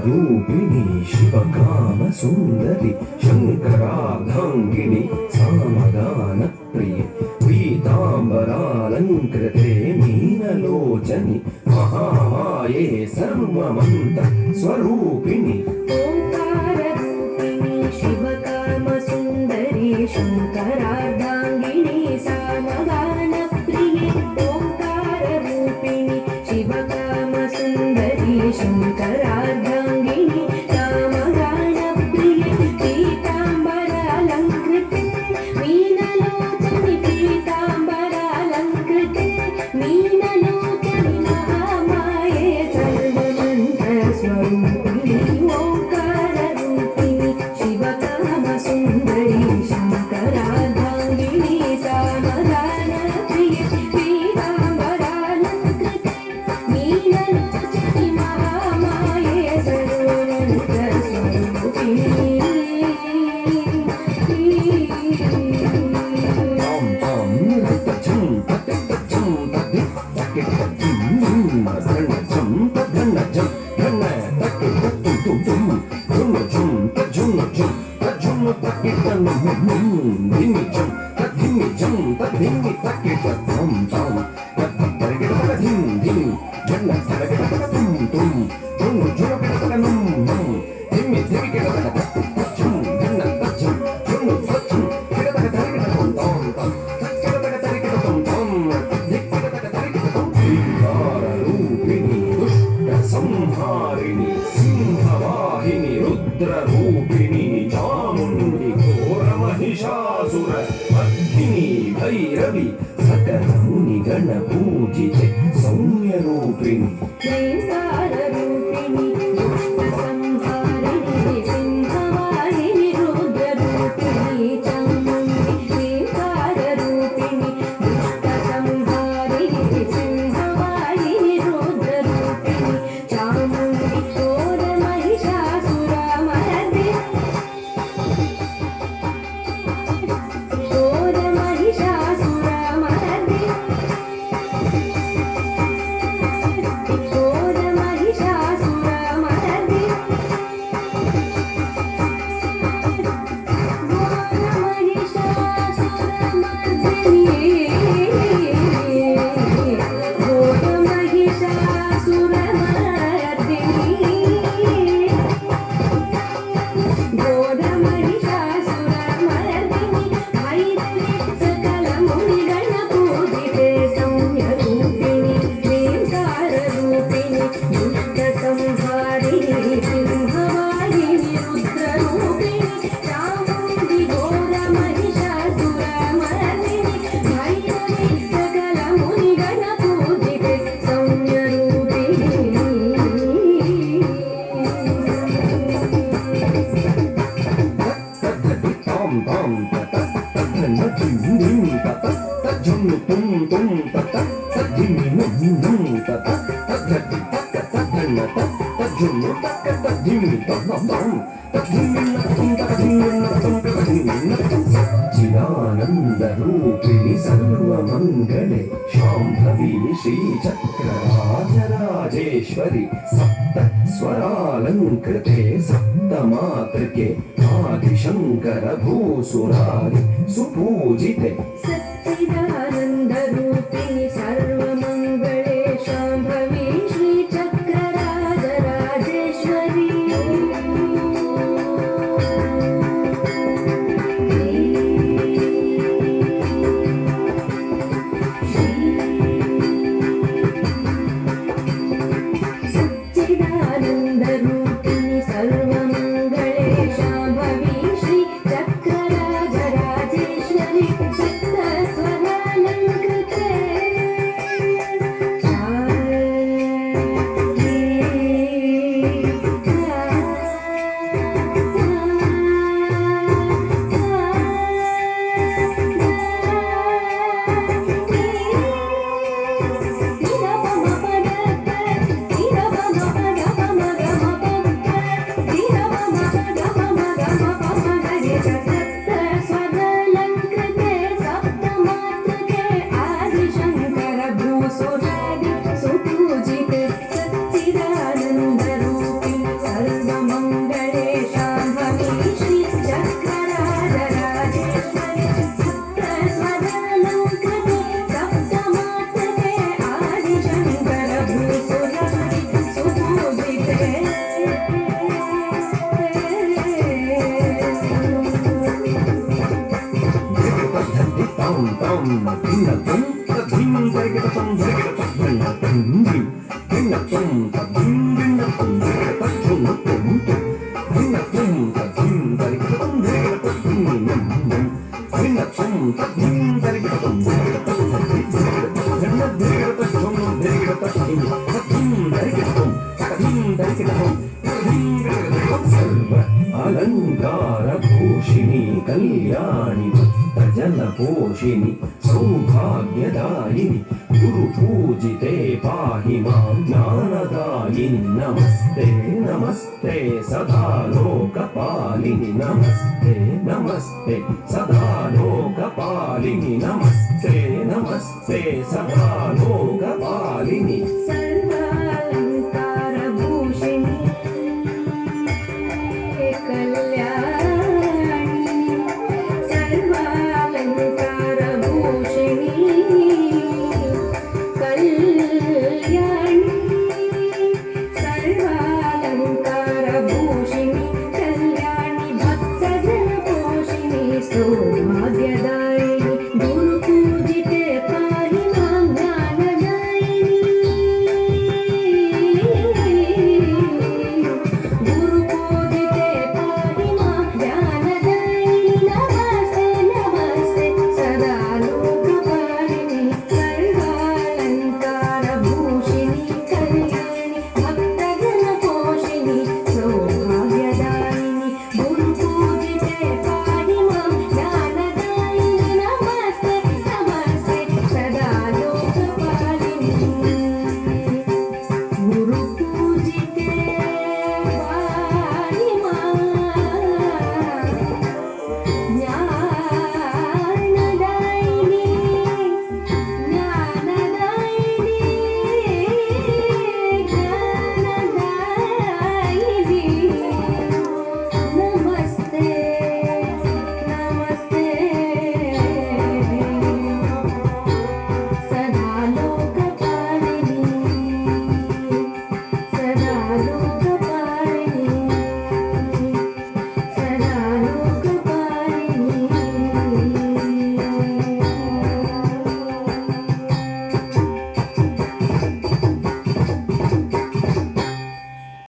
रूपिणी शिवकाम सुंदरी शंकरार्धांगिनी सामगान प्रिय पीतांबरालंकृते मीनलोचनि महामाये सर्वमंत स्वरूपिणी ओंकार रूपिणी शिवकाम सुंदरी शंकरार्धांगिनी सामगान प्रिय ओंकार रूपिणी शिवकाम सुंदरी शंकरार्धांगिनी सामगान प्रिय पीतांबरालंकृते मीनलोचनि पीतांबरालंकृते मीनलोचनि महामाये सर्वमंत्र स्वरूपिणी ओंकार रूपिणी शिवकाम सुंदरी शंकरार्धांगिनी सामगान प्रिय पीतांबरालंकृते मीनलोचनि महामाये सर्वमंत्र स्वरूपिणी संहारिणी सिंहवाहिनी रुद्ररूपिणी चामुण्डी घोरमहिषासुर मर्दिनी भैरवी सकल मुनिगण पूजिते सौम्यरूपिणी ओंकार रूपिणी दुष्ट संहारिणी सिंहवाहिनी रुद्ररूपिणी चामुण्डी ओंकार रूपिणी दुष्ट संहारिणी सिंहवाहिनी रुद्ररूपिणी चामुण्डी घोर महिषासुरमर्दिनी घोर महिषासुरमर्दिनी घोर महिषासुरमर्दिनी घोर महिषासुरमर्दिनी घोर महिषासुरमर्दिनी भैरवी सकल मुनिगण पूजिते सौम्यरूपिणी ओंकार रूपिणी दुष्ट संहारिणी सिंहवाहिनी रुद्ररूपिणी चामुण्डी घोर महिषासुरमर्दिनी भैरवी सकल मुनिगण पूजिते सौम्यरूपिणी चिदानंद रूपिणी सर्वमंगले शांभवी श्रीचक्रराजराजेश्वरी सप्त स्वरालंकृते सप्तमातृके आदिशंकर भूसुरारि सुपूजिते सच्चिदानंद रूपिणी सर्वमंगले शांभवी श्रीचक्रराजराजेश्वरी सच्चिदानंद रूपिणी सर्वमंगले शांभवी श्रीचक्रराजराजेश्वरी सप्त स्वरालंकृते తాం తాం దిన్న తం తద్దిం తరిగిట తం తరిగిట తద్దిన్న తం దిం దిన్న తం తద్దిం దిన్న తం తరిగిట తద్దున్న తం దిన్న తం తద్దిం తరిగిట తం తరిగిట తద్దిన్న నం నం దిన్న తం తద్దిం తరిగిట తం తరిగిట తద్దిన్న దిన్న తరిగిట తద్దున్న తరిగిట తద్దిన్న తద్దిం తరిగిట తం తద్దిం తరిగిట తం సర్వ అలంకార భూషిణి కళ్యాణి భక్త జన పోషిణి సౌభాగ్యదాయిని గురు పూజితే పాహి మాం జ్ఞానదాయిని నమస్తే నమస్తే సదా లోకపాలిని నమస్తే నమస్తే సదా లోకపాలిని నమస్తే నమస్తే సదా లోకపాలిని